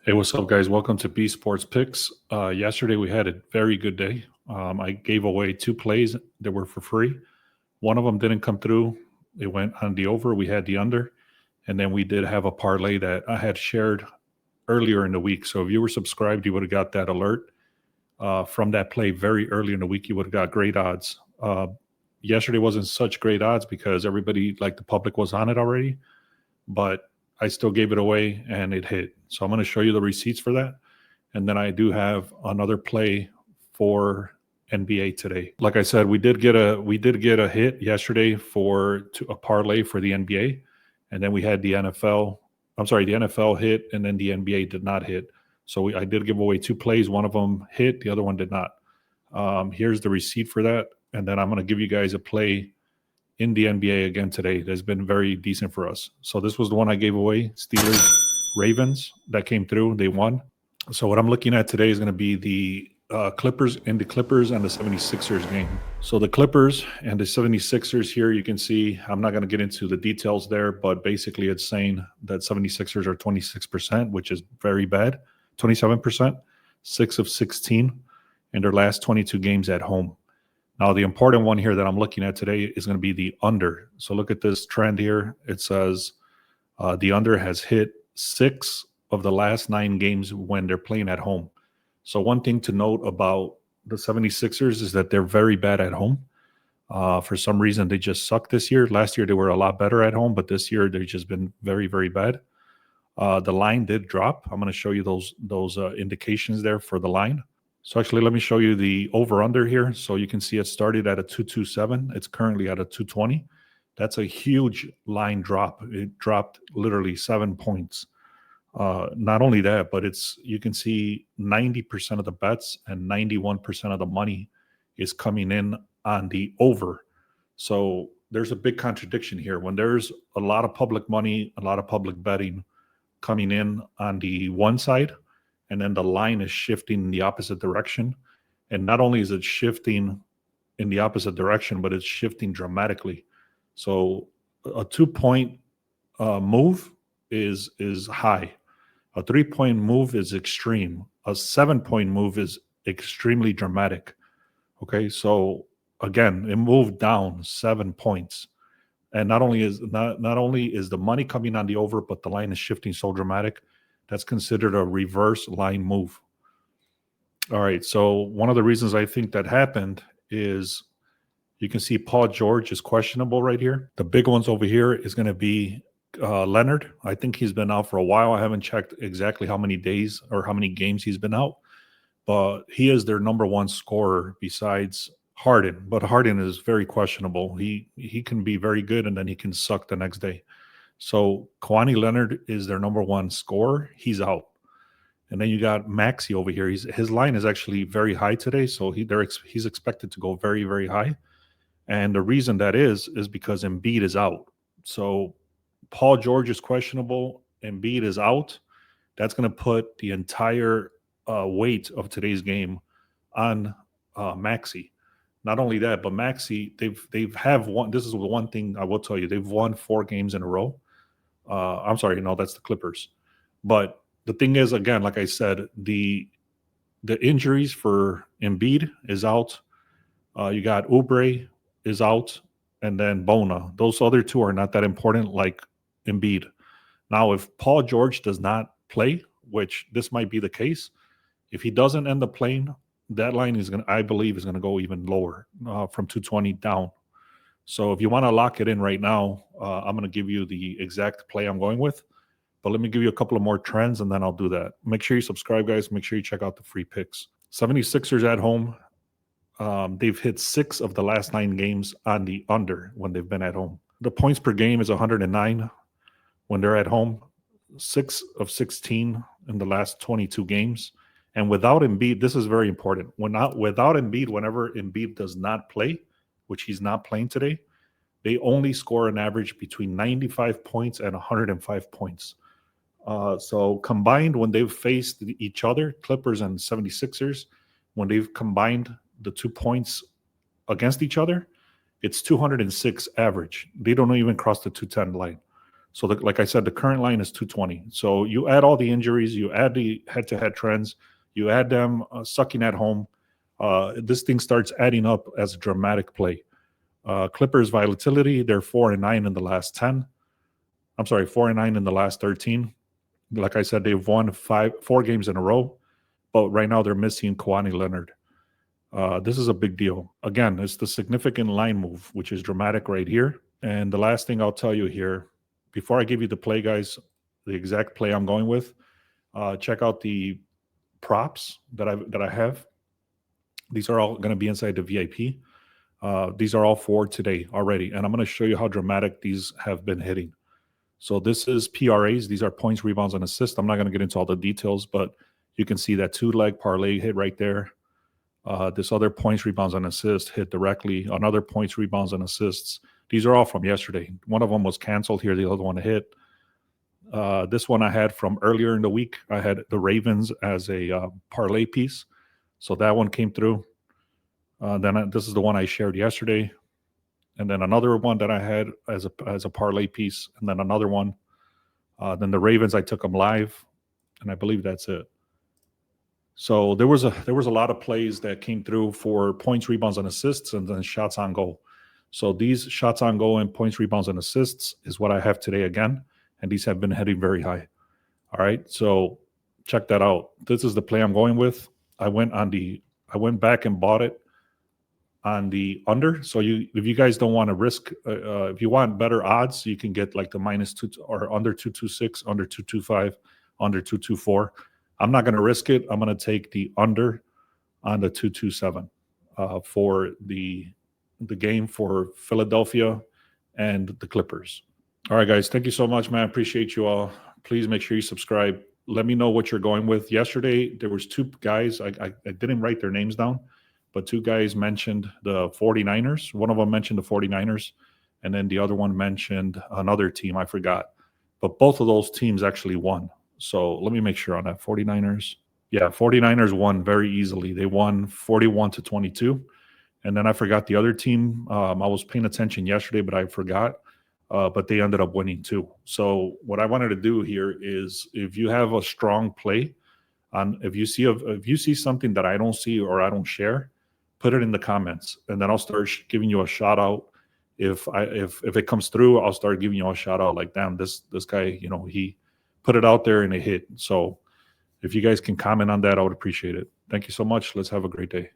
Hey, what's up, guys? Welcome to B Sports Picks. Yesterday we had a very good day. I gave away two plays that were for free. One of them didn't come through. It went on the over. We had the under. And then we did have a parlay that I had shared earlier in the week. So if you were subscribed, you would have got that alert from that play very early in the week. You would have got great odds. Yesterday wasn't such great odds because everybody, like the public, was on it already. But I still gave it away and it hit. So I'm going to show you the receipts for that. And then I do have another play for NBA today. Like I said, we did get a hit yesterday for a parlay for the NBA. And then we had the NFL. I'm sorry, the NFL hit and then the NBA did not hit. So I did give away two plays. One of them hit, the other one did not. Here's the receipt for that. And then I'm going to give you guys a play in the NBA again today. That's been very decent for us. So this was the one I gave away, Steelers, Ravens, that came through. They won. So what I'm looking at today is going to be the Clippers and the 76ers game. So the Clippers and the 76ers here, you can see, I'm not going to get into the details there, but basically it's saying that 76ers are 26%, which is very bad. 27%, 6 of 16 in their last 22 games at home. Now, the important one here that I'm looking at today is going to be the under. So look at this trend here. It says the under has hit 6 of the last 9 games when they're playing at home. So one thing to note about the 76ers is that they're very bad at home. For some reason, they just suck this year. Last year, they were a lot better at home, but this year, they've just been very, very bad. The line did drop. I'm going to show you those indications there for the line. So actually, let me show you the over-under here. So you can see it started at a 227. It's currently at a 220. That's a huge line drop. It dropped literally 7 points. Not only that, but you can see 90% of the bets and 91% of the money is coming in on the over. So there's a big contradiction here. When there's a lot of public money, a lot of public betting coming in on the one side, and then the line is shifting in the opposite direction. And not only is it shifting in the opposite direction, but it's shifting dramatically. So a 2-point move is high. A 3-point move is extreme. A 7-point move is extremely dramatic. Okay, so again, it moved down 7 points. And not only is the money coming on the over, but the line is shifting so dramatic. That's considered a reverse line move. All right, so one of the reasons I think that happened is you can see Paul George is questionable right here. The big ones over here is going to be Leonard. I think he's been out for a while. I haven't checked exactly how many days or how many games he's been out, but he is their number one scorer besides Harden. But Harden is very questionable. He can be very good, and then he can suck the next day. So Kawhi Leonard is their number one scorer. He's out. And then you got Maxey over here. His line is actually very high today, so he's expected to go very, very high. And the reason that is because Embiid is out. So Paul George is questionable. Embiid is out. That's going to put the entire weight of today's game on Maxey. Not only that, but Maxey, they've won. This is the one thing I will tell you. They've won 4 games in a row. I'm sorry, no, that's the Clippers. But the thing is, again, like I said, the injuries for Embiid is out. You got Oubre is out, and then Bona. Those other two are not that important like Embiid. Now, if Paul George does not play, which this might be the case, if he doesn't end up playing, that line I believe is going to go even lower from 220 down. So if you want to lock it in right now, I'm going to give you the exact play I'm going with. But let me give you a couple of more trends, and then I'll do that. Make sure you subscribe, guys. Make sure you check out the free picks. 76ers at home. They've hit 6 of the last 9 games on the under when they've been at home. The points per game is 109 when they're at home. 6 of 16 in the last 22 games. And without Embiid, this is very important. Without Embiid, whenever Embiid does not play, which he's not playing today, they only score an average between 95 points and 105 points. So combined, when they've faced each other, Clippers and 76ers, when they've combined the 2 points against each other, it's 206 average. They don't even cross the 210 line. So like I said, the current line is 220. So you add all the injuries, you add the head-to-head trends, you add them sucking at home. This thing starts adding up as a dramatic play. Clippers volatility, they're 4-9 in the last 10. I'm sorry, 4-9 in the last 13. Like I said, they've won 4 games in a row, but right now they're missing Kawhi Leonard. This is a big deal. Again, it's the significant line move, which is dramatic right here. And the last thing I'll tell you here, before I give you the play, guys, the exact play I'm going with, check out the props that I have. These are all going to be inside the VIP. These are all for today already, and I'm going to show you how dramatic these have been hitting. So this is PRAs. These are points, rebounds, and assists. I'm not going to get into all the details, but you can see that 2-leg parlay hit right there. This other points, rebounds, and assists hit directly. Another points, rebounds, and assists. These are all from yesterday. One of them was canceled here. The other one hit. This one I had from earlier in the week. I had the Ravens as a parlay piece. So that one came through. This is the one I shared yesterday. And then another one that I had as a parlay piece. And then another one. Then the Ravens, I took them live. And I believe that's it. So there was a lot of plays that came through for points, rebounds, and assists, and then shots on goal. So these shots on goal and points, rebounds, and assists is what I have today again, and these have been heading very high. All right, so check that out. This is the play I'm going with. I went back and bought it on the under. So if you guys don't want to risk, if you want better odds, you can get like the -2 or under 226, under 225, under 224. I'm not going to risk it. I'm going to take the under on the 227 for the game for Philadelphia and the Clippers. All right, guys. Thank you so much, man. I appreciate you all. Please make sure you subscribe. Let me know what you're going with. Yesterday, there was 2 guys. I didn't write their names down, but 2 guys mentioned the 49ers. One of them mentioned the 49ers, and then the other one mentioned another team. I forgot. But both of those teams actually won. So let me make sure on that. 49ers. Yeah, 49ers won very easily. They won 41-22. And then I forgot the other team. I was paying attention yesterday, but I forgot. But they ended up winning too. So what I wanted to do here is, if you have a strong play, if you see something that I don't see or I don't share, put it in the comments, and then I'll start giving you a shout out. If it comes through, I'll start giving you a shout out. Like, damn, this guy, he put it out there and it hit. So if you guys can comment on that, I would appreciate it. Thank you so much. Let's have a great day.